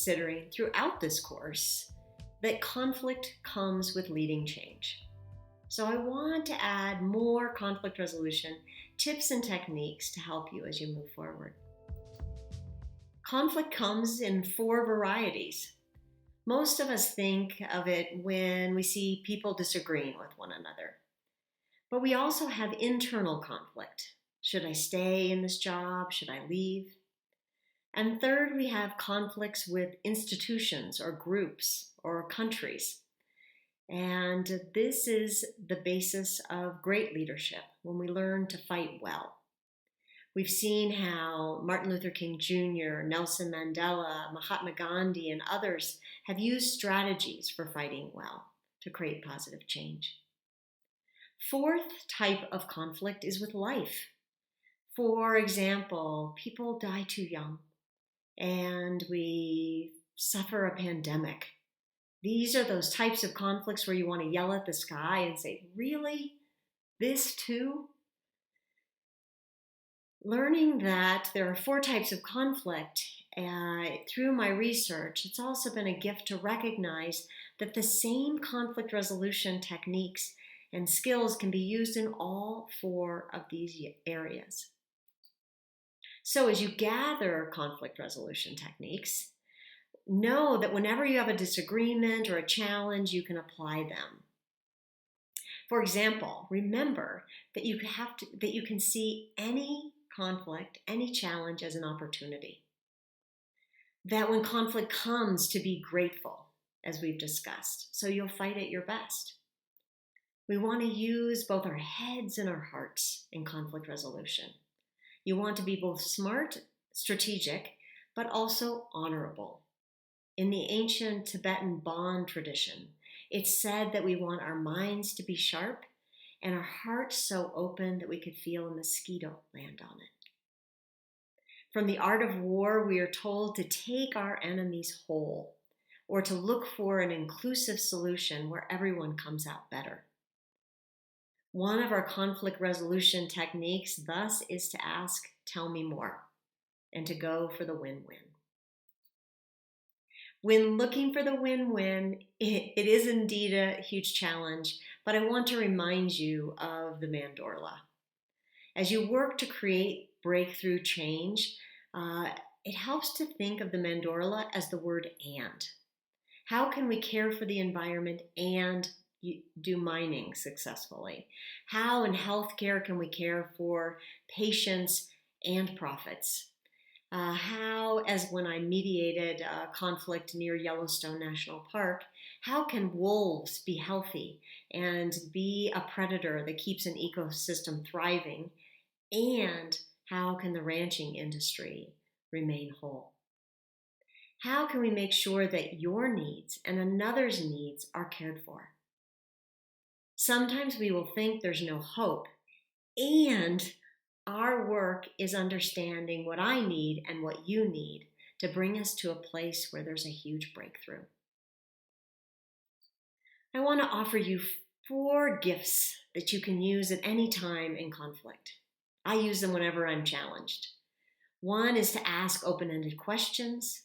considering throughout this course that conflict comes with leading change. So I want to add more conflict resolution tips and techniques to help you as you move forward. Conflict comes in 4 varieties. Most of us think of it when we see people disagreeing with one another. But we also have internal conflict. Should I stay in this job? Should I leave? And third, we have conflicts with institutions or groups or countries. And this is the basis of great leadership, when we learn to fight well. We've seen how Martin Luther King Jr., Nelson Mandela, Mahatma Gandhi, and others have used strategies for fighting well to create positive change. 4th type of conflict is with life. For example, people die too young, and we suffer a pandemic. These are those types of conflicts where you want to yell at the sky and say, really? This too? Learning that there are 4 types of conflict through my research, it's also been a gift to recognize that the same conflict resolution techniques and skills can be used in all 4 of these areas. So as you gather conflict resolution techniques, know that whenever you have a disagreement or a challenge, you can apply them. For example, remember that you can see any conflict, any challenge as an opportunity. That when conflict comes, to be grateful, as we've discussed, so you'll fight at your best. We want to use both our heads and our hearts in conflict resolution. You want to be both smart, strategic, but also honorable. In the ancient Tibetan Bon tradition, it's said that we want our minds to be sharp and our hearts so open that we could feel a mosquito land on it. From The Art of War, we are told to take our enemies whole, or to look for an inclusive solution where everyone comes out better. One of our conflict resolution techniques, thus, is to ask, tell me more, and to go for the win-win. When looking for the win-win, it is indeed a huge challenge, but I want to remind you of the Mandorla. As you work to create breakthrough change, it helps to think of the Mandorla as the word and. How can we care for the environment and do mining successfully? How in healthcare can we care for patients and profits? How, as when I mediated a conflict near Yellowstone National Park, how can wolves be healthy and be a predator that keeps an ecosystem thriving? And how can the ranching industry remain whole? How can we make sure that your needs and another's needs are cared for? Sometimes we will think there's no hope, and our work is understanding what I need and what you need to bring us to a place where there's a huge breakthrough. I want to offer you 4 gifts that you can use at any time in conflict. I use them whenever I'm challenged. 1 is to ask open-ended questions.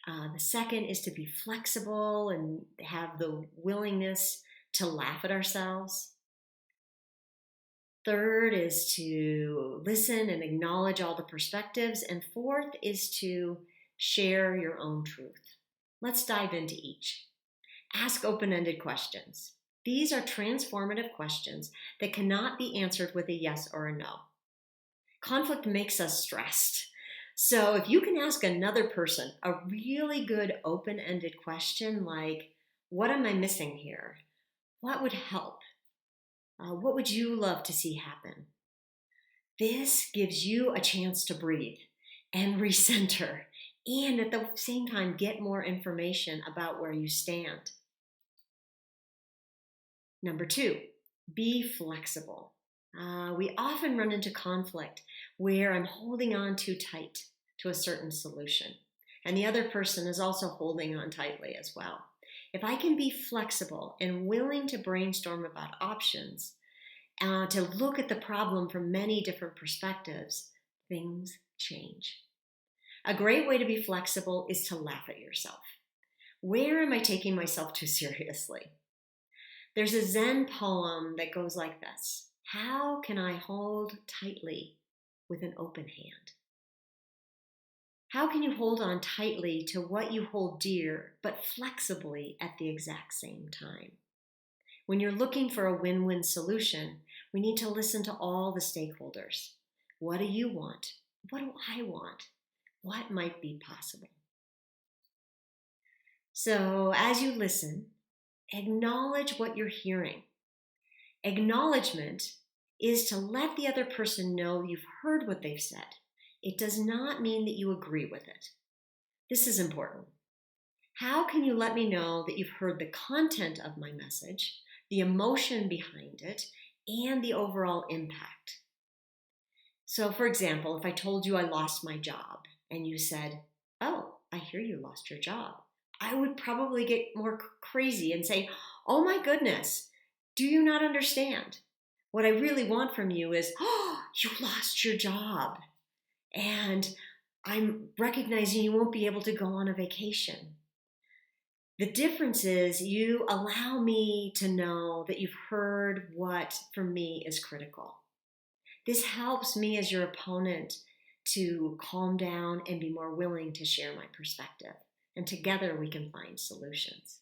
The second is to be flexible and have the willingness to laugh at ourselves. Third is to listen and acknowledge all the perspectives. And 4th is to share your own truth. Let's dive into each. Ask open-ended questions. These are transformative questions that cannot be answered with a yes or a no. Conflict makes us stressed. So if you can ask another person a really good open-ended question like, what am I missing here? What would help? What would you love to see happen? This gives you a chance to breathe and recenter, and at the same time get more information about where you stand. Number 2, be flexible. We often run into conflict where I'm holding on too tight to a certain solution, and the other person is also holding on tightly as well. If I can be flexible and willing to brainstorm about options, to look at the problem from many different perspectives, things change. A great way to be flexible is to laugh at yourself. Where am I taking myself too seriously? There's a Zen poem that goes like this: how can I hold tightly with an open hand? How can you hold on tightly to what you hold dear, but flexibly at the exact same time? When you're looking for a win-win solution, we need to listen to all the stakeholders. What do you want? What do I want? What might be possible? So as you listen, acknowledge what you're hearing. Acknowledgement is to let the other person know you've heard what they've said. It does not mean that you agree with it. This is important. How can you let me know that you've heard the content of my message, the emotion behind it, and the overall impact? So, for example, if I told you I lost my job and you said, "Oh, I hear you lost your job," I would probably get more crazy and say, "Oh my goodness, do you not understand? What I really want from you is, oh, you lost your job. And I'm recognizing you won't be able to go on a vacation." The difference is you allow me to know that you've heard what for me is critical. This helps me as your opponent to calm down and be more willing to share my perspective. And together we can find solutions.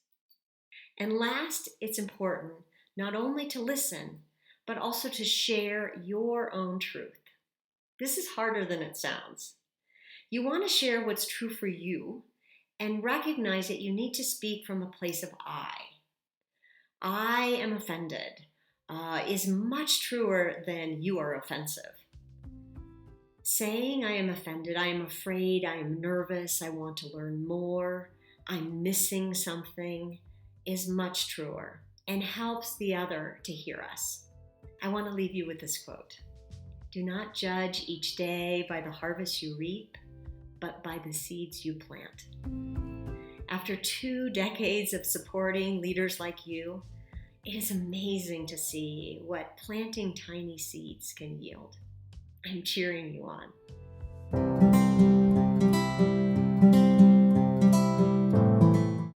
And last, it's important not only to listen, but also to share your own truth. This is harder than it sounds. You want to share what's true for you and recognize that you need to speak from a place of I. I am offended is much truer than you are offensive. Saying I am offended, I am afraid, I am nervous, I want to learn more, I'm missing something is much truer and helps the other to hear us. I want to leave you with this quote: do not judge each day by the harvest you reap, but by the seeds you plant. After 2 decades of supporting leaders like you, it is amazing to see what planting tiny seeds can yield. I'm cheering you on.